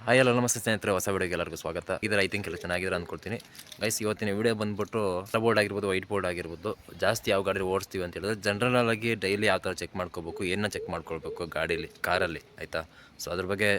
Hi hello ನಮಸ್ತೆ ಸ್ನೇಹಿತರೆ, ಹೊಸ ವಿಡಿಯೋಗೆ ಎಲ್ಲರಿಗೂ ಸ್ವಾಗತ. ಇದರ ಐ ಥಿಂಕ್ ಎಲ್ಲ ಚೆನ್ನಾಗಿದ್ರೆ ಅಂದ್ಕೊಳ್ತೀನಿ. ಗೈಸ್, ಇವತ್ತಿನ ವಿಡಿಯೋ ಬಂದುಬಿಟ್ಟು ಬೋರ್ಡ್ ಆಗಿರ್ಬೋದು, ವೈಟ್ ಬೋರ್ಡ್ ಆಗಿರ್ಬೋದು, ಜಾಸ್ತಿ ಯಾವ ಗಾಡಿ ಓಡಿಸ್ತೀವಿ ಅಂತ ಹೇಳಿದ್ರೆ ಜನರಲ್ ಆಗಿ ಡೈಲಿ ಯಾವ ಥರ ಚೆಕ್ ಮಾಡ್ಕೋಬೇಕು, ಏನನ್ನ ಚೆಕ್ ಮಾಡ್ಕೊಳ್ಬೇಕು ಗಾಡೀಲಿ, ಕಾರಲ್ಲಿ, ಆಯಿತಾ. ಸೊ ಅದ್ರ ಬಗ್ಗೆ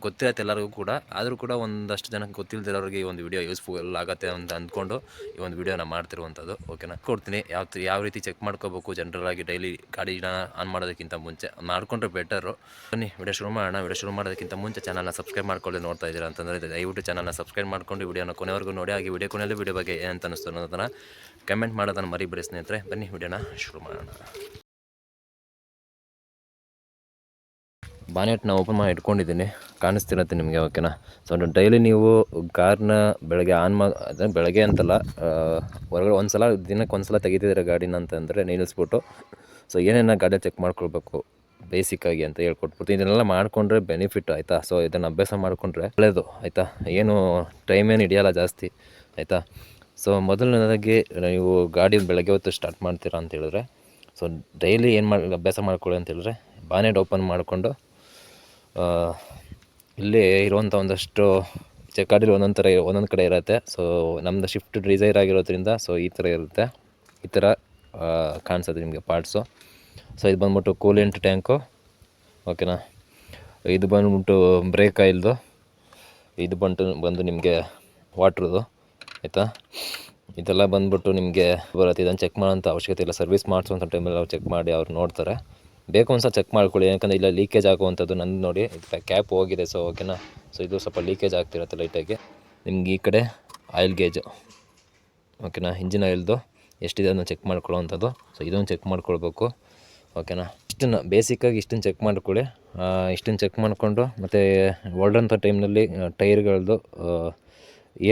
ಗೊತ್ತಿರತ್ತೆ ಎಲ್ಲರಿಗೂ ಕೂಡ. ಆದರೂ ಕೂಡ ಒಂದಷ್ಟು ಜನಕ್ಕೆ ಗೊತ್ತಿಲ್ಲದಿರೋರಿಗೆ ಈ ಒಂದು ವಿಡಿಯೋ ಯೂಸ್ಫುಲ್ ಆಗುತ್ತೆ ಅಂತ ಅಂದ್ಕೊಂಡು ಈ ಒಂದು ವಿಡಿಯೋನ ಮಾಡ್ತಿರುವಂಥದ್ದು. ಓಕೆನಾ, ಕೊಡ್ತೀನಿ ಯಾವ ರೀತಿ ಚೆಕ್ ಮಾಡ್ಕೋಬೇಕು ಜನರಲ್ ಆಗಿ ಡೈಲಿ ಗಾಡಿನ ಆನ್ ಮಾಡೋದಕ್ಕಿಂತ ಮುಂಚೆ. ಮಾಡ್ಕೊಂಡ್ರೆ ಬೆಟರು. ಬನ್ನಿ ವಿಡಿಯೋ ಶುರು ಮಾಡೋಣ. ವಿಡಿಯೋ ಶುರು ಮಾಡೋದಕ್ಕಿಂತ ಮುಂಚೆ ಚಾನಲ್ನ ಸಬ್ಸ್ಕ್ರೈಬ್ ಮಾಡ್ಕೊಳ್ಳಿ. ನೋಡ್ತಾ ಇದ್ದೀರಾ ಅಂತಂದರೆ ದಯವಿಟ್ಟು ಚಾನಲ್ನ ಸಬ್ಸ್ಕ್ರೈಬ್ ಮಾಡ್ಕೊಂಡು ವಿಡಿಯೋನ ಕೊನೆವರೆಗೂ ನೋಡಿ. ಹಾಗೆ ವಿಡಿಯೋ ಕೊನೆಯಲ್ಲಿ ವಿಡಿಯೋ ಬಗ್ಗೆ ಏನಂತ ಅನ್ನಿಸ್ತು ಅನ್ನೋದನ್ನು ಕಮೆಂಟ್ ಮಾಡೋದನ್ನು ಮರಿಬೇಡಿ ಸ್ನೇಹಿತರೆ. ಬನ್ನಿ ವಿಡಿಯೋನ ಶುರು ಮಾಡೋಣ. ಬಾನೆಟ್ನ ಓಪನ್ ಮಾಡಿ ಇಟ್ಕೊಂಡಿದ್ದೀನಿ, ಕಾಣಿಸ್ತಿರತ್ತೆ ನಿಮಗೆ. ಓಕೆನಾ. ಸೊ ಡೈಲಿ ನೀವು ಕಾರ್ನ ಬೆಳಗ್ಗೆ ಅದನ್ನು ಬೆಳಗ್ಗೆ ಅಂತಲ್ಲ, ಹೊರಗಡೆ ಒಂದ್ಸಲ ದಿನಕ್ಕೆ ಒಂದ್ಸಲ ತೆಗಿತಿದ್ದೀರ ಗಾಡಿನ ಅಂತಂದರೆ ನಿಲ್ಲಿಸ್ಬಿಟ್ಟು ಸೊ ಏನೇನು ಗಾಡಿ ಚೆಕ್ ಮಾಡ್ಕೊಳ್ಬೇಕು ಬೇಸಿಕ್ಕಾಗಿ ಅಂತ ಹೇಳ್ಕೊಟ್ಬಿಟ್ಟು ಇದನ್ನೆಲ್ಲ ಮಾಡಿಕೊಂಡ್ರೆ ಬೆನಿಫಿಟ್, ಆಯಿತಾ. ಸೊ ಇದನ್ನು ಅಭ್ಯಾಸ ಮಾಡಿಕೊಂಡ್ರೆ ಒಳ್ಳೆಯದು, ಆಯಿತಾ. ಏನು ಟೈಮ್ ಏನು ಹಿಡಿಯೋಲ್ಲ ಜಾಸ್ತಿ, ಆಯಿತಾ. ಸೊ ಮೊದಲನೇದಾಗಿ ನೀವು ಗಾಡಿ ಬೆಳಗ್ಗೆ ಹೊತ್ತು ಸ್ಟಾರ್ಟ್ ಮಾಡ್ತೀರಾ ಅಂತ ಹೇಳಿದ್ರೆ, ಸೊ ಡೈಲಿ ಏನು ಅಭ್ಯಾಸ ಮಾಡ್ಕೊಳ್ಳಿ ಅಂತ ಹೇಳಿದ್ರೆ, ಬಾನೆಟ್ ಓಪನ್ ಮಾಡಿಕೊಂಡು ಇಲ್ಲಿ ಇರುವಂಥ ಒಂದಷ್ಟು ಗಾಡೀಲಿ ಒಂದೊಂದು ಕಡೆ ಇರುತ್ತೆ. ಸೊ ನಮ್ಮದು ಶಿಫ್ಟ್ ಡಿಸೈರ್ ಆಗಿರೋದ್ರಿಂದ ಸೊ ಈ ಥರ ಇರುತ್ತೆ, ಈ ಥರ ಕಾಣಿಸುತ್ತೆ ನಿಮಗೆ ಪಾರ್ಟ್ಸು. ಸೊ ಇದು ಬಂದ್ಬಿಟ್ಟು ಕೂಲೆಂಟ್ ಟ್ಯಾಂಕು, ಓಕೆನಾ. ಇದು ಬಂದ್ಬಿಟ್ಟು ಬ್ರೇಕ್ ಆಯಿಲ್ದು, ಇದು ಬಂದು ನಿಮಗೆ ವಾಟ್ರದು, ಆಯಿತಾ. ಇದೆಲ್ಲ ಬಂದ್ಬಿಟ್ಟು ನಿಮಗೆ ಬರುತ್ತೆ. ಇದನ್ನು ಚೆಕ್ ಮಾಡೋಂಥ ಅವಶ್ಯಕತೆ ಇಲ್ಲ. ಸರ್ವಿಸ್ ಮಾಡಿಸುವಂಥ ಟೈಮಲ್ಲಿ ಅವ್ರು ಚೆಕ್ ಮಾಡಿ ಅವ್ರು ನೋಡ್ತಾರೆ. ಬೇಕು ಒಂದು ಸಲ ಚೆಕ್ ಮಾಡ್ಕೊಳ್ಳಿ, ಯಾಕಂದರೆ ಇಲ್ಲ ಲೀಕೇಜ್ ಆಗುವಂಥದ್ದು. ನಂದು ನೋಡಿ ಕ್ಯಾಪ್ ಹೋಗಿದೆ, ಸೊ ಓಕೆನಾ. ಸೊ ಇದು ಸ್ವಲ್ಪ ಲೀಕೇಜ್ ಆಗ್ತಿರುತ್ತೆ ಲೈಟಾಗಿ. ನಿಮ್ಗೆ ಈ ಕಡೆ ಆಯಿಲ್ ಗೇಜು, ಓಕೆನಾ, ಇಂಜಿನ್ ಆಯಿಲ್ದು ಎಷ್ಟಿದೆ ಅದನ್ನು ಚೆಕ್ ಮಾಡ್ಕೊಳ್ಳೋವಂಥದ್ದು. ಸೊ ಇದನ್ನು ಚೆಕ್ ಮಾಡ್ಕೊಳ್ಬೇಕು, ಓಕೆನಾ. ಇಷ್ಟನ್ನು ಬೇಸಿಕ್ಕಾಗಿ ಇಷ್ಟನ್ನು ಚೆಕ್ ಮಾಡ್ಕೊಳ್ಳಿ. ಇಷ್ಟನ್ನು ಚೆಕ್ ಮಾಡಿಕೊಂಡು ಮತ್ತು ಹೊರಡೋಂಥ ಟೈಮ್ನಲ್ಲಿ ಟೈರ್ಗಳದ್ದು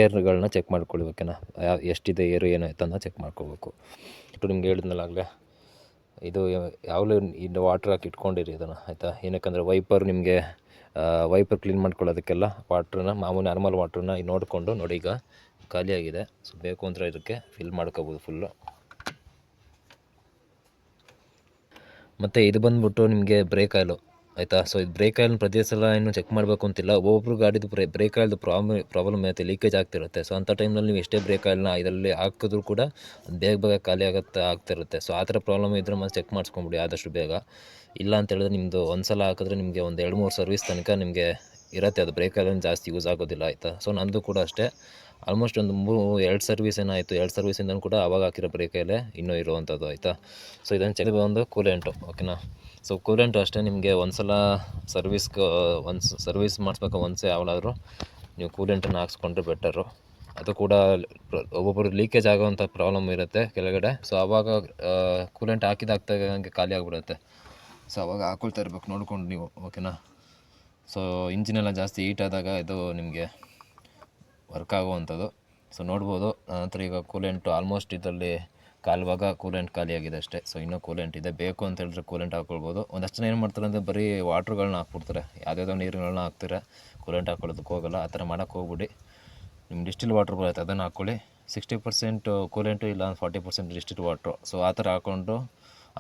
ಏರ್ಗಳನ್ನ ಚೆಕ್ ಮಾಡ್ಕೊಳ್ಳಿ, ಓಕೆನಾ. ಎಷ್ಟಿದೆ ಏರು ಏನಾಯ್ತು ಅಂತ ಚೆಕ್ ಮಾಡ್ಕೋಬೇಕು. ಇಟ್ಟು ನಿಮ್ಗೆ ಹೇಳಿದ್ನಲ್ಲ ಆಗಲೇ, ಇದು ಯಾವಾಗಲೂ ಇದು ವಾಟ್ರ್ ಹಾಕಿ ಇಟ್ಕೊಂಡಿರಿ ಇದನ್ನು, ಆಯಿತಾ. ಏನಕ್ಕಂದರೆ ವೈಪರ್ ಕ್ಲೀನ್ ಮಾಡ್ಕೊಳ್ಳೋದಕ್ಕೆಲ್ಲ ವಾಟ್ರನ್ನ ಮಾಮೂಲಿ ನಾರ್ಮಲ್ ವಾಟ್ರನ್ನ ನೋಡಿಕೊಂಡು ನೋಡಿ. ಈಗ ಖಾಲಿಯಾಗಿದೆ, ಸೊ ಬೇಕು ಅಂದರೆ ಇದಕ್ಕೆ ಫಿಲ್ ಮಾಡ್ಕೋಬೋದು ಫುಲ್ಲು. ಮತ್ತು ಇದು ಬಂದುಬಿಟ್ಟು ನಿಮಗೆ ಬ್ರೇಕ್ ಆಯಿಲು, ಆಯಿತಾ. ಸೊ ಇದು ಬ್ರೇಕ್ ಆಯಿಲ್ನ ಪ್ರತಿ ಸಲ ಏನು ಚೆಕ್ ಮಾಡಬೇಕು ಅಂತಿಲ್ಲ. ಒಬ್ಬೊಬ್ರು ಗಾಡಿದು ಬ್ರೇಕ್ ಆಯಿಲ್ದು ಪ್ರಾಬ್ಲಮ್ ಇರುತ್ತೆ, ಲೀಕೇಜ್ ಆಗ್ತಿರುತ್ತೆ. ಸೊ ಅಂಥ ಟೈಮ್ನಲ್ಲಿ ನೀವು ಎಷ್ಟೇ ಬ್ರೇಕ್ ಆಯಿಲ್ನ ಇದರಲ್ಲಿ ಹಾಕಿದ್ರೂ ಕೂಡ ಬೇಗ ಖಾಲಿ ಆಗ್ತಿರುತ್ತೆ. ಸೊ ಆ ಥರ ಪ್ರಾಬ್ಲಮ್ ಇದ್ದರೆ ಮತ್ತೆ ಚೆಕ್ ಮಾಡಿಸ್ಕೊಂಬಿಡಿ ಆದಷ್ಟು ಬೇಗ. ಇಲ್ಲ ಅಂತ ಹೇಳಿದ್ರೆ ನಿಮ್ಮದು ಒಂದು ಸಲ ಹಾಕಿದ್ರೆ ನಿಮಗೆ ಒಂದು 2-3 ಸರ್ವಿಸ್ ತನಕ ನಿಮಗೆ ಇರುತ್ತೆ. ಅದು ಬ್ರೇಕ್ ಆಯಿಲ್ ಜಾಸ್ತಿ ಯೂಸ್ ಆಗೋದಿಲ್ಲ, ಆಯಿತಾ. ಸೊ ನಂದು ಕೂಡ ಅಷ್ಟೇ, ಆಲ್ಮೋಸ್ಟ್ ಒಂದು 2 ಸರ್ವಿಸ್ ಏನಾಯಿತು. 2 ಸರ್ವಿಸಿಂದ ಕೂಡ ಆವಾಗ ಹಾಕಿರೋ ಬ್ರೇಕಲ್ಲೇ ಇನ್ನೂ ಇರುವಂಥದ್ದು, ಆಯಿತಾ. ಸೊ ಇದನ್ನು ಚೆಕ್ ಒಂದು ಕೂಲೆಂಟು, ಓಕೆನಾ. ಸೊ ಕೂಲೆಂಟು ಅಷ್ಟೇ, ನಿಮಗೆ ಒಂದು ಸಲ ಸರ್ವಿಸ್ ಮಾಡಿಸ್ಬೇಕು ಒಂದ್ಸೆ ಯಾವಾಗಾದರೂ ನೀವು ಕೂಲೆಂಟನ್ನು ಹಾಕ್ಸ್ಕೊಂಡ್ರೆ ಬೆಟರು. ಅದು ಕೂಡ ಒಬ್ಬೊಬ್ಬರು ಲೀಕೇಜ್ ಆಗೋವಂಥ ಪ್ರಾಬ್ಲಮ್ ಇರುತ್ತೆ ಕೆಳಗಡೆ. ಸೊ ಆವಾಗ ಕೂಲೆಂಟ್ ಹಾಕಿದಾಗ್ತಾಗ ಹಂಗೆ ಖಾಲಿ ಆಗಿಬಿಡುತ್ತೆ. ಸೊ ಆವಾಗ ಹಾಕ್ಕೊಳ್ತಾ ಇರ್ಬೇಕು ನೋಡ್ಕೊಂಡು ನೀವು, ಓಕೆನಾ. ಸೊ ಇಂಜಿನೆಲ್ಲ ಜಾಸ್ತಿ ಹೀಟ್ ಆದಾಗ ಇದು ನಿಮಗೆ ವರ್ಕ್ ಆಗುವಂಥದ್ದು. ಸೊ ನೋಡ್ಬೋದು ನಂತರ ಈಗ ಕೂಲೆಂಟು ಆಲ್ಮೋಸ್ಟ್ ಇದರಲ್ಲಿ ಕಾಲುವಾಗ ಕೂಲೆಂಟ್ ಖಾಲಿಯಾಗಿದೆ ಅಷ್ಟೇ. ಸೊ ಇನ್ನೂ ಕೂಲೆಂಟ್ ಇದೆ, ಬೇಕು ಅಂತ ಹೇಳಿದ್ರೆ ಕೂಲೆಂಟ್ ಹಾಕ್ಕೊಳ್ಬೋದು. ಒಂದಷ್ಟು ಜನ ಏನು ಮಾಡ್ತಾರೆ ಅಂದರೆ ಬರೀ ವಾಟ್ರುಗಳನ್ನ ಹಾಕ್ಬಿಡ್ತಾರೆ, ಯಾವುದ್ಯಾವುದೋ ನೀರುಗಳನ್ನ ಹಾಕ್ತಾರೆ, ಕೂಲೆಂಟ್ ಹಾಕ್ಕೊಳ್ಳೋದಕ್ಕೆ ಹೋಗೋಲ್ಲ. ಆ ಥರ ಮಾಡೋಕ್ಕೆ ಹೋಗ್ಬಿಡಿ. ನಿಮ್ಮ ಡಿಸ್ಟಿಲ್ ವಾಟ್ರ್ ಬರುತ್ತೆ, ಅದನ್ನು ಹಾಕ್ಕೊಳ್ಳಿ. 60% ಕೂಲೆಂಟು ಇಲ್ಲ 40% ಡಿಸ್ಟಿಲ್ ವಾಟ್ರು. ಸೊ ಆ ಥರ ಹಾಕ್ಕೊಂಡು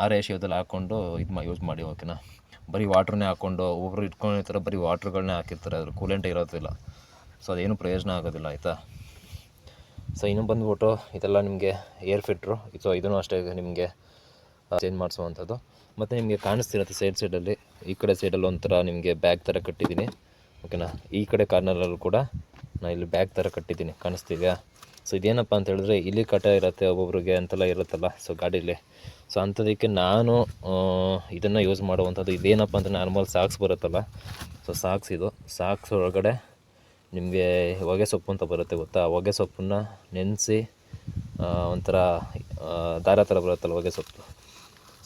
ಆ ರೇಷಿಯೋದಲ್ಲಿ ಹಾಕ್ಕೊಂಡು ಯೂಸ್ ಮಾಡಿ, ಓಕೆನಾ. ಬರೀ ವಾಟ್ರನ್ನೇ ಹಾಕ್ಕೊಂಡು ಒಬ್ಬರು ಇಟ್ಕೊಂಡಿರ್ತಾರೆ, ಬರೀ ವಾಟ್ರುಗಳನ್ನೇ ಹಾಕಿರ್ತಾರೆ, ಅದ್ರ ಕೂಲೆಂಟ್ ಇರೋದಿಲ್ಲ. ಸೊ ಅದೇನು ಪ್ರಯೋಜನ ಆಗೋದಿಲ್ಲ, ಆಯಿತಾ. ಸೊ ಇನ್ನು ಬಂದುಬಿಟ್ಟು ಇದೆಲ್ಲ ನಿಮಗೆ ಏರ್ ಫಿಲ್ಟ್ರು. ಸೊ ಇದನ್ನು ಅಷ್ಟೇ ನಿಮಗೆ ಚೇಂಜ್ ಮಾಡಿಸುವಂಥದ್ದು. ಮತ್ತು ನಿಮಗೆ ಕಾಣಿಸ್ತಿರುತ್ತೆ ಸೈಡಲ್ಲಿ, ಈ ಕಡೆ ಸೈಡಲ್ಲಿ ಒಂಥರ ನಿಮಗೆ ಬ್ಯಾಗ್ ಥರ ಕಟ್ಟಿದ್ದೀನಿ, ಓಕೆನಾ. ಈ ಕಡೆ ಕಾರ್ನರಲ್ಲೂ ಕೂಡ ನಾನು ಇಲ್ಲಿ ಬ್ಯಾಗ್ ಥರ ಕಟ್ಟಿದ್ದೀನಿ, ಕಾಣಿಸ್ತಿದೆಯಾ. ಸೊ ಇದೇನಪ್ಪ ಅಂತ ಹೇಳಿದ್ರೆ ಇಲ್ಲಿ ಕಟ ಇರುತ್ತೆ ಒಬ್ಬೊಬ್ರಿಗೆ ಅಂತೆಲ್ಲ ಇರುತ್ತಲ್ಲ, ಸೊ ಗಾಡೀಲಿ. ಸೊ ಅಂಥದಕ್ಕೆ ನಾನು ಇದನ್ನು ಯೂಸ್ ಮಾಡುವಂಥದ್ದು. ಇದೇನಪ್ಪ ಅಂತ ನಾರ್ಮಲ್ ಸಾಕ್ಸ್ ಬರುತ್ತಲ್ಲ, ಸೊ ಸಾಕ್ಸ್ ಒಳಗಡೆ ನಿಮಗೆ ಹೊಗೆ ಸೊಪ್ಪು ಅಂತ ಬರುತ್ತೆ, ಗೊತ್ತಾ. ಹೊಗೆ ಸೊಪ್ಪನ್ನು ನೆನೆಸಿ ಒಂಥರ ದಾರ ಥರ ಬರುತ್ತಲ್ಲ ಹೊಗೆ ಸೊಪ್ಪು.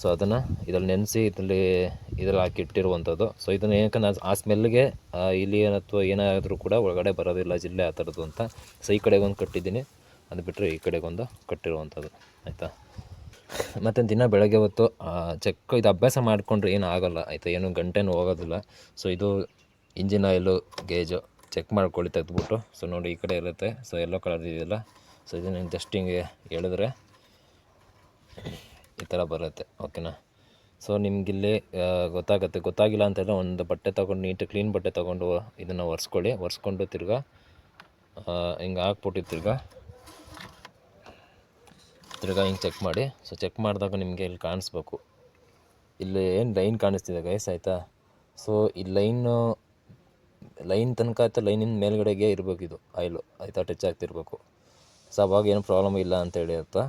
ಸೊ ಅದನ್ನು ಇದರಲ್ಲಿ ನೆನೆಸಿ ಇದರಲ್ಲಿ ಹಾಕಿ ಇಟ್ಟಿರುವಂಥದ್ದು. ಸೊ ಇದನ್ನು ಏನಕ್ಕೆ ಆ ಸ್ಮೆಲ್ಗೆ ಇಲ್ಲಿ ಅಥವಾ ಏನಾದರೂ ಕೂಡ ಒಳಗಡೆ ಬರೋದಿಲ್ಲ, ಜಿಲ್ಲೆ ಆ ಥರದ್ದು ಅಂತ. ಸೊ ಈ ಕಡೆಗೊಂದು ಕಟ್ಟಿದ್ದೀನಿ, ಅದು ಬಿಟ್ಟರೆ ಈ ಕಡೆಗೊಂದು ಕಟ್ಟಿರುವಂಥದ್ದು, ಆಯಿತಾ. ಮತ್ತು ದಿನ ಬೆಳಗ್ಗೆ ಹೊತ್ತು ಇದು ಅಭ್ಯಾಸ ಮಾಡಿಕೊಂಡ್ರೆ ಏನೂ ಆಗೋಲ್ಲ, ಆಯಿತಾ. ಏನು ಗಂಟೆನೂ ಹೋಗೋದಿಲ್ಲ. ಸೊ ಇದು ಇಂಜಿನ್ ಆಯಿಲು ಗೇಜು ಚೆಕ್ ಮಾಡ್ಕೊಳ್ಳಿ ತೆಗೆದುಬಿಟ್ಟು. ಸೊ ನೋಡಿ ಈ ಕಡೆ ಇರುತ್ತೆ, ಸೊ ಎಲ್ಲೋ ಕಲರ್ ಇದೆಯಲ್ಲ, ಸೊ ಇದನ್ನು ಜಸ್ಟ್ ಹಿಂಗೆ ಎಳೆದ್ರೆ ಈ ಥರ ಬರುತ್ತೆ, ಓಕೆನಾ. ಸೊ ನಿಮಗಿಲ್ಲಿ ಗೊತ್ತಾಗುತ್ತೆ. ಗೊತ್ತಾಗಿಲ್ಲ ಅಂತಂದರೆ ಒಂದು ಬಟ್ಟೆ ತೊಗೊಂಡು ನೀಟಾಗಿ ಕ್ಲೀನ್ ಬಟ್ಟೆ ತೊಗೊಂಡು ಇದನ್ನು ಒರೆಸ್ಕೊಳ್ಳಿ. ಒರೆಸ್ಕೊಂಡು ತಿರ್ಗಾ ಹಿಂಗೆ ಹಾಕ್ಬಿಟ್ಟು ತಿರ್ಗಾ ಹಿಂಗೆ ಚೆಕ್ ಮಾಡಿ. ಸೊ ಚೆಕ್ ಮಾಡಿದಾಗ ನಿಮಗೆ ಇಲ್ಲಿ ಕಾಣಿಸ್ಬೇಕು, ಇಲ್ಲಿ ಏನು ಲೈನ್ ಕಾಣಿಸ್ತಿದೆ ಗೈಸ್, ಆಯಿತಾ. ಸೊ ಈ ಲೈನ್ ತನಕ ಆಯಿತಾ, ಲೈನಿನ ಮೇಲ್ಗಡೆಗೆ ಇರಬೇಕು ಇದು ಆಯಿಲು, ಆಯಿತಾ, ಟಚ್ ಆಗ್ತಿರ್ಬೇಕು. ಸೊ ಅವಾಗ ಏನು ಪ್ರಾಬ್ಲಮ್ ಇಲ್ಲ ಅಂತೇಳಿ ಆಯಿತಾ,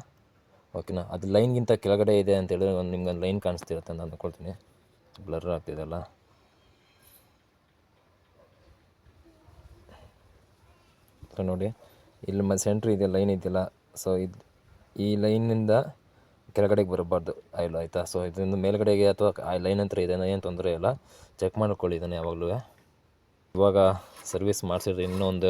ಓಕೆನಾ. ಅದು ಲೈನ್ಗಿಂತ ಕೆಳಗಡೆ ಇದೆ ಅಂತೇಳಿದ್ರೆ ನಿಮ್ಗೆ ಒಂದು ಲೈನ್ ಕಾಣಿಸ್ತಿರುತ್ತೆ ಅಂತ ಅಂದ್ಕೊಳ್ತೀನಿ. ಬ್ಲರ್ ಆಗ್ತಿದೆಲ್ಲ, ನೋಡಿ ಇಲ್ಲಿ ಸೆಂಟ್ರ್ ಇದೆ, ಲೈನ್ ಇದೆಯಲ್ಲ. ಸೊ ಈ ಲೈನಿಂದ ಕೆಳಗಡೆಗೆ ಬರಬಾರ್ದು ಆಯಿಲ್, ಆಯಿತಾ. ಸೊ ಇದರಿಂದ ಮೇಲ್ಗಡೆಗೆ ಅಥವಾ ಆ ಲೈನ್ ಹತ್ರ ಇದೆ, ಏನು ತೊಂದರೆ ಇಲ್ಲ. ಚೆಕ್ ಮಾಡ್ಕೊಳ್ಳಿ ಇದನ್ನು ಯಾವಾಗಲೂ. ಇವಾಗ ಸರ್ವಿಸ್ ಮಾಡಿಸಿದ್ರೆ ಇನ್ನೂ ಒಂದು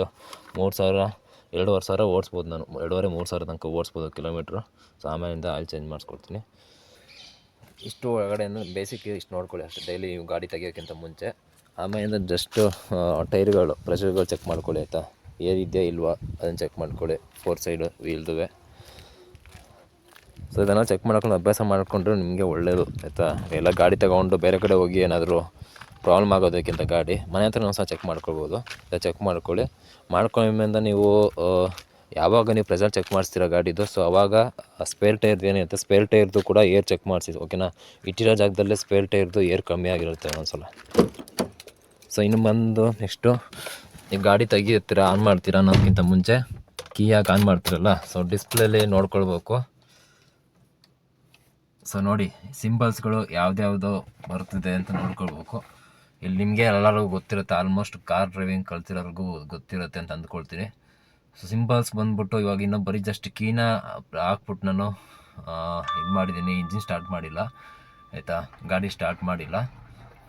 3,000 2,500 ಸಾವಿರ ಓಡಿಸ್ಬೋದು ನಾನು. 2,500-3,000 ತನಕ ಓಡಿಸ್ಬೋದು ಕಿಲೋಮೀಟ್ರು. ಸೊ ಆಮೇಲಿಂದ ಆಯಿಲ್ ಚೇಂಜ್ ಮಾಡಿಸ್ಕೊಡ್ತೀನಿ. ಇಷ್ಟು ಒಳಗಡೆಯಿಂದ ಬೇಸಿಕ್ ಇಷ್ಟು ನೋಡ್ಕೊಳ್ಳಿ ಅಷ್ಟೇ, ಡೈಲಿ ಗಾಡಿ ತೆಗಿಯೋಕ್ಕಿಂತ ಮುಂಚೆ. ಆಮೇಲಿಂದ ಜಸ್ಟು ಟೈರ್ಗಳು, ಪ್ರೆಷರ್ಗಳು ಚೆಕ್ ಮಾಡ್ಕೊಳ್ಳಿ, ಆಯಿತಾ. ಏನಿದೆಯಾ ಇಲ್ವಾ ಅದನ್ನು ಚೆಕ್ ಮಾಡ್ಕೊಳ್ಳಿ, 4 ಸೈಡು ವೀಲ್ದುವೆ. ಸೊ ಇದನ್ನು ಚೆಕ್ ಮಾಡ್ಕೊಂಡು ಅಭ್ಯಾಸ ಮಾಡಿಕೊಂಡ್ರೆ ನಿಮಗೆ ಒಳ್ಳೆಯದು, ಆಯಿತಾ. ಎಲ್ಲ ಗಾಡಿ ತಗೊಂಡು ಬೇರೆ ಕಡೆ ಹೋಗಿ ಏನಾದರೂ ಪ್ರಾಬ್ಲಮ್ ಆಗೋದಕ್ಕಿಂತ ಗಾಡಿ ಮನೆ ಹತ್ರ ಸಹ ಚೆಕ್ ಮಾಡ್ಕೊಳ್ಬೋದು. ಚೆಕ್ ಮಾಡ್ಕೊಂಡ್ಮೇಲೆ ನೀವು ಯಾವಾಗ ನೀವು ಪ್ರೆಷರ್ ಚೆಕ್ ಮಾಡಿಸ್ತೀರ ಗಾಡಿದು, ಸೊ ಆವಾಗ ಸ್ಪೇರ್ ಟೈರ್ದು ಏನಿರುತ್ತೆ, ಸ್ಪೇರ್ ಟೈರ್ದು ಕೂಡ ಏರ್ ಚೆಕ್ ಮಾಡಿಸಿ, ಓಕೆನಾ. ಇಟ್ಟಿರೋ ಜಾಗದಲ್ಲೇ ಸ್ಪೇರ್ ಟೈರ್ದು ಏರ್ ಕಮ್ಮಿ ಆಗಿರುತ್ತೆ ಒಂದ್ಸಲ. ಸೊ ಇನ್ನು ಬಂದು ನೆಕ್ಸ್ಟು ನೀವು ಗಾಡಿ ತೆಗಿತೀರ, ಆನ್ ಮಾಡ್ತೀರಾ ಅನ್ನೋದಕ್ಕಿಂತ ಮುಂಚೆ ಕೀ ಹಾಕಿ ಆನ್ ಮಾಡ್ತೀರಲ್ಲ, ಸೊ ಡಿಸ್ಪ್ಲೇಲಿ ನೋಡ್ಕೊಳ್ಬೇಕು. ಸೊ ನೋಡಿ ಸಿಂಬಲ್ಸ್ಗಳು ಯಾವ್ದ್ಯಾವುದೋ ಬರ್ತಿದೆ ಅಂತ ನೋಡ್ಕೊಳ್ಬೇಕು. ಇಲ್ಲಿ ನಿಮಗೆ ಎಲ್ಲರಿಗೂ ಗೊತ್ತಿರುತ್ತೆ, ಆಲ್ಮೋಸ್ಟ್ ಕಾರ್ ಡ್ರೈವಿಂಗ್ ಕಲ್ತಿರೋರ್ಗೂ ಗೊತ್ತಿರುತ್ತೆ ಅಂತ ಅಂದ್ಕೊಳ್ತೀನಿ. ಸೊ ಸಿಂಬಲ್ಸ್ ಬಂದ್ಬಿಟ್ಟು ಇವಾಗ ಇನ್ನೂ ಬರೀ ಜಸ್ಟ್ ಕೀನ ಹಾಕ್ಬಿಟ್ಟು ನಾನು ಇದು ಮಾಡಿದ್ದೀನಿ, ಇಂಜಿನ್ ಸ್ಟಾರ್ಟ್ ಮಾಡಿಲ್ಲ, ಆಯಿತಾ, ಗಾಡಿ ಸ್ಟಾರ್ಟ್ ಮಾಡಿಲ್ಲ.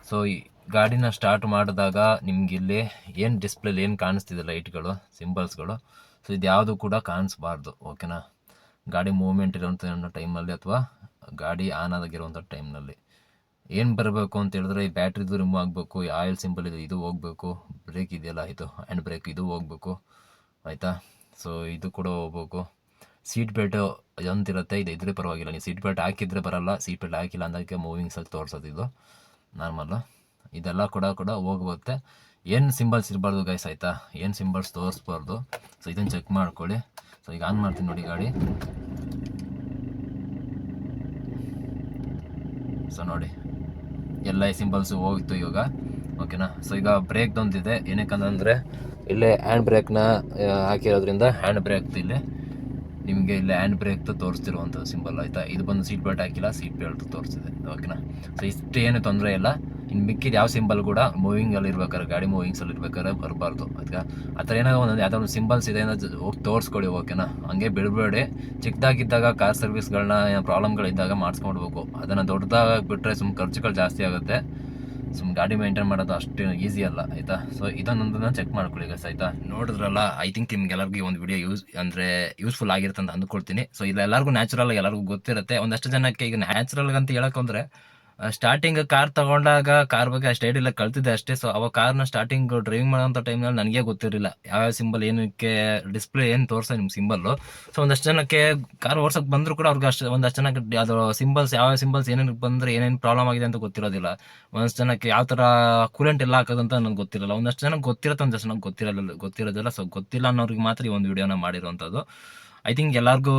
ಸೊ ಈ ಗಾಡಿನ ಸ್ಟಾರ್ಟ್ ಮಾಡಿದಾಗ ನಿಮಗಿಲ್ಲಿ ಏನು ಡಿಸ್ಪ್ಲೇಲಿ ಏನು ಕಾಣಿಸ್ತಿದೆ ಲೈಟ್ಗಳು, ಸಿಂಬಲ್ಸ್ಗಳು, ಸೊ ಇದು ಯಾವುದು ಕೂಡ ಕಾಣಿಸ್ಬಾರ್ದು, ಓಕೆನಾ. ಗಾಡಿ ಮೂವ್ಮೆಂಟ್ ಇರೋಂಥ ಟೈಮಲ್ಲಿ ಅಥವಾ ಗಾಡಿ ಆನ್ ಆಗಿರುವಂಥ ಟೈಮ್ನಲ್ಲಿ ಏನು ಬರಬೇಕು ಅಂತ ಹೇಳಿದ್ರೆ, ಈ ಬ್ಯಾಟ್ರಿದು ರಿಮೂವ್ ಆಗಬೇಕು, ಈ ಆಯಿಲ್ ಸಿಂಬಲ್ ಇದೆ ಇದು ಹೋಗಬೇಕು, ಬ್ರೇಕ್ ಇದೆಯಲ್ಲ ಇದು ಹ್ಯಾಂಡ್ ಬ್ರೇಕ್ ಇದು ಹೋಗಬೇಕು, ಆಯಿತಾ. ಸೊ ಇದು ಕೂಡ ಹೋಗ್ಬೇಕು. ಸೀಟ್ ಬೆಲ್ಟು ಅಂತಿರುತ್ತೆ, ಇದು ಇದ್ರೆ ಪರವಾಗಿಲ್ಲ. ನೀವು ಸೀಟ್ ಬೆಲ್ಟ್ ಹಾಕಿದರೆ ಬರೋಲ್ಲ, ಸೀಟ್ ಬೆಲ್ಟ್ ಹಾಕಿಲ್ಲ ಅಂದಕ್ಕೆ ಮೂವಿಂಗ್ಸಲ್ಲಿ ತೋರಿಸೋದು ಇದು ನಾರ್ಮಲ್ಲು. ಇದೆಲ್ಲ ಕೂಡ ಹೋಗುತ್ತೆ. ಏನು ಸಿಂಬಲ್ಸ್ ಇರಬಾರ್ದು ಗೈಸ್, ಆಯಿತಾ, ಏನು ಸಿಂಬಲ್ಸ್ ತೋರಿಸ್ಬಾರ್ದು. ಸೊ ಇದನ್ನು ಚೆಕ್ ಮಾಡ್ಕೊಳ್ಳಿ. ಸೊ ಈಗ ಆನ್ ಮಾಡ್ತೀನಿ ನೋಡಿ ಗಾಡಿ. ಸೊ ನೋಡಿ ಎಲ್ಲ ಸಿಂಬಲ್ಸು ಹೋಗಿತ್ತು ಇವಾಗ, ಓಕೆನಾ. ಸೊ ಈಗ ಬ್ರೇಕ್ದೊಂದಿದೆ, ಏನಕ್ಕಂದರೆ ಇಲ್ಲೇ ಹ್ಯಾಂಡ್ ಬ್ರೇಕ್ನ ಹಾಕಿರೋದ್ರಿಂದ ಹ್ಯಾಂಡ್ ಬ್ರೇಕ್ದು ಇಲ್ಲಿ ನಿಮಗೆ ಇಲ್ಲಿ ಹ್ಯಾಂಡ್ ಬ್ರೇಕ್ದು ತೋರಿಸ್ತಿರುವಂಥ ಸಿಂಬಲ್, ಆಯಿತಾ. ಇದು ಬಂದು ಸೀಟ್ ಬೆಲ್ಟ್ ಹಾಕಿಲ್ಲ, ಸೀಟ್ ಬೆಲ್ಟ್ ತೋರಿಸ್ತಿದೆ, ಓಕೆನಾ. ಸೊ ಇಷ್ಟು ಏನು ತೊಂದರೆ ಇಲ್ಲ. ಇನ್ನು ಮಿಕ್ಕಿದ ಯಾವ ಸಿಂಬಲ್ ಕೂಡ ಮೂವಿಂಗಲ್ಲಿ ಇರ್ಬೇಕಾದ್ರೆ, ಗಾಡಿ ಮೂವಿಂಗ್ಸಲ್ಲಿ ಇರ್ಬೇಕಾದ್ರೆ ಬರಬಾರ್ದು, ಅದಕ್ಕೆ ಆ ಥರ ಏನೋ ಒಂದೊಂದು ಯಾವುದೋ ಒಂದು ಸಿಂಬಲ್ಸ್ ಇದೆ ಅನ್ನೋದು ಹೋಗಿ ತೋರಿಸ್ಕೊಳ್ಳಿ, ಓಕೆನಾ. ಹಂಗೆ ಬಿಡಬೇಡಿ. ಚಿಕ್ಕದಾಗಿದ್ದಾಗ ಕಾರ್ ಸರ್ವಿಸ್ಗಳನ್ನ ಪ್ರಾಬ್ಲಮ್ಗಳಿದ್ದಾಗ ಮಾಡಿಸ್ಕೊಡ್ಬೇಕು. ಅದನ್ನು ದೊಡ್ಡದಾಗಿ ಬಿಟ್ಟರೆ ಖರ್ಚುಗಳು ಜಾಸ್ತಿ ಆಗುತ್ತೆ. ಗಾಡಿ ಮೇಂಟೈನ್ ಮಾಡೋದು ಅಷ್ಟು ಈಸಿ ಅಲ್ಲ, ಆಯಿತಾ. ಸೊ ಇದನ್ನೊಂದನ್ನು ಚೆಕ್ ಮಾಡ್ಕೊಳ್ಳಿ ಗೈಸ್, ಆಯಿತಾ. ನೋಡಿದ್ರಲ್ಲ, ಐ ಥಿಂಕ್ ನಿಮ್ಗೆಲ್ಲರಿಗೂ ಒಂದು ವಿಡಿಯೋ ಯೂಸ್ಫುಲ್ ಆಗಿರುತ್ತೆ ಅಂತ ಅಂದ್ಕೊಳ್ತೀನಿ. ಸೊ ಇಲ್ಲ ಎಲ್ಲರಿಗೂ ನ್ಯಾಚುರಲ್ ಎಲ್ಲರಿಗೂ ಗೊತ್ತಿರುತ್ತೆ. ಒಂದಷ್ಟು ಜನಕ್ಕೆ ಈಗ ನ್ಯಾಚುರಲ್ ಅಂತ ಹೇಳೋಕ್ಕಂದ್ರೆ ಸ್ಟಾರ್ಟಿಂಗ್ ಕಾರ್ ತೊಗೊಂಡಾಗ ಕಾರ್ ಬಗ್ಗೆ ಅಷ್ಟು ಐಡಿಯಾ ಕಲ್ತಿದ್ದೆ ಅಷ್ಟೇ. ಸೊ ಅವಾಗ ಕಾರ್ನ ಸ್ಟಾರ್ಟಿಂಗ್ ಡ್ರೈವಿಂಗ್ ಮಾಡೋಂಥ ಟೈಮ್ನಲ್ಲಿ ನನಗೆ ಗೊತ್ತಿರಲಿಲ್ಲ ಯಾವ್ಯಾವ ಸಿಂಬಲ್ ಏನಕ್ಕೆ ಡಿಸ್ಪ್ಲೇ ಏನು ತೋರಿಸೋ ನಿಮ್ಮ ಸಿಂಬಲ್ಲು. ಸೊ ಒಂದಷ್ಟು ಜನಕ್ಕೆ ಕಾರ್ ಓಡ್ಸೋಕೆ ಬಂದರೂ ಕೂಡ ಅವ್ರಿಗೆ ಒಂದಷ್ಟು ಜನಕ್ಕೆ ಅದು ಸಿಂಬಲ್ಸ್ ಯಾವ್ಯಾವ ಸಿಂಬಲ್ಸ್ ಏನೇನು ಬಂದರೆ ಏನೇನು ಪ್ರಾಬ್ಲಮ್ ಆಗಿದೆ ಅಂತ ಗೊತ್ತಿರೋದಿಲ್ಲ. ಒಂದಷ್ಟು ಜನಕ್ಕೆ ಯಾವ ಥರ ಕೂಲೆಂಟ್ ಎಲ್ಲ ಹಾಕೋದಂತ ನನಗೆ ಗೊತ್ತಿರಲ್ಲ. ಒಂದಷ್ಟು ಜನಕ್ಕೆ ಗೊತ್ತಿರುತ್ತೆ, ಒಂದಷ್ಟು ಜನಕ್ಕೆ ಗೊತ್ತಿರೋದಿಲ್ಲ. ಸೊ ಗೊತ್ತಿಲ್ಲ ಅನ್ನೋರಿಗೆ ಮಾತ್ರ ಈ ಒಂದು ವಿಡಿಯೋನ ಮಾಡಿರೋವಂಥದ್ದು. ಐ ಥಿಂಕ್ ಎಲ್ಲರಿಗೂ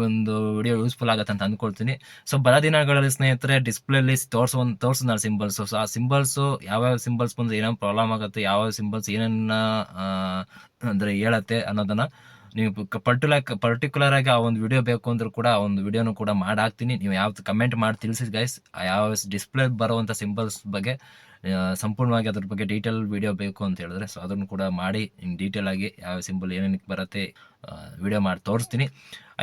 ಒಂದು ವಿಡಿಯೋ ಯೂಸ್ಫುಲ್ ಆಗುತ್ತೆ ಅಂತ ಅಂದ್ಕೊಳ್ತೀನಿ. ಸೊ ಬರೋ ದಿನಗಳಲ್ಲಿ ಸ್ನೇಹಿತರೆ ಡಿಸ್ಪ್ಲೇಲಿ ತೋರಿಸಿದ ಸಿಂಬಲ್ಸು, ಸೊ ಆ ಸಿಂಬಲ್ಸು ಯಾವ್ಯಾವ ಸಿಂಬಲ್ಸ್ ಬಂದರೆ ಏನೇನು ಪ್ರಾಬ್ಲಮ್ ಆಗುತ್ತೆ, ಯಾವ್ಯಾವ ಸಿಂಬಲ್ಸ್ ಏನೇನ ಅಂದರೆ ಹೇಳತ್ತೆ ಅನ್ನೋದನ್ನು ನೀವು ಪರ್ಟಿಕ್ಯುಲರ್ ಆಗಿ ಆ ಒಂದು ವಿಡಿಯೋ ಬೇಕು ಅಂದರೂ ಕೂಡ ಆ ಒಂದು ವಿಡಿಯೋನು ಕೂಡ ಮಾಡಾಕ್ತೀನಿ. ನೀವು ಯಾವ್ದು ಕಮೆಂಟ್ ಮಾಡಿ ತಿಳಿಸಿ ಗೈಸ್, ಯಾವ ಡಿಸ್ಪ್ಲೇ ಬರುವಂಥ ಸಿಂಬಲ್ಸ್ ಬಗ್ಗೆ ಸಂಪೂರ್ಣವಾಗಿ ಅದ್ರ ಬಗ್ಗೆ ಡೀಟೇಲ್ ವಿಡಿಯೋ ಬೇಕು ಅಂತ ಹೇಳಿದ್ರೆ, ಸೊ ಅದನ್ನು ಕೂಡ ಮಾಡಿ ನಿಮ್ಗೆ ಡೀಟೇಲ್ ಆಗಿ ಯಾವ ಸಿಂಬಲ್ ಏನೇನಕ್ಕೆ ಬರುತ್ತೆ ವಿಡಿಯೋ ಮಾಡಿ ತೋರಿಸ್ತೀನಿ.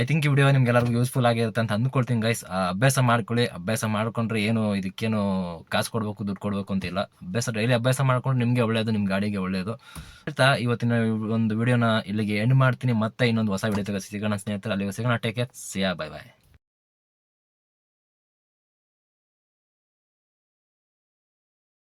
ಐ ಥಿಂಕ್ ಈ ವಿಡಿಯೋ ನಿಮ್ಗೆಲ್ಲರಿಗೂ ಯೂಸ್ಫುಲ್ ಆಗಿರುತ್ತೆ ಅಂತ ಅಂದ್ಕೊಳ್ತೀನಿ ಗೈಸ್. ಅಭ್ಯಾಸ ಮಾಡ್ಕೊಳ್ಳಿ. ಅಭ್ಯಾಸ ಮಾಡ್ಕೊಂಡ್ರೆ ಏನು ಇದಕ್ಕೇನು ಕಾಸು ಕೊಡಬೇಕು ದುಡ್ಡು ಕೊಡಬೇಕು ಅಂತಿಲ್ಲ. ಡೈಲಿ ಅಭ್ಯಾಸ ಮಾಡ್ಕೊಂಡು ನಿಮಗೆ ಒಳ್ಳೆಯದು, ನಿಮ್ಮ ಗಾಡಿಗೆ ಒಳ್ಳೆಯದು. ಆಯ್ತಾ, ಇವತ್ತಿನ ಒಂದು ವಿಡಿಯೋನ ಇಲ್ಲಿಗೆ ಎಂಡ್ ಮಾಡ್ತೀನಿ. ಮತ್ತೆ ಇನ್ನೊಂದು ಹೊಸ ವಿಡಿಯೋ ಸಿಗೋಣ ಸ್ನೇಹಿತರೆ. ಅಲ್ಲಿಗೆ ಸಿಗೋಣ. Take care. ಸಿಯಾ, ಬೈ ಬಾಯ್.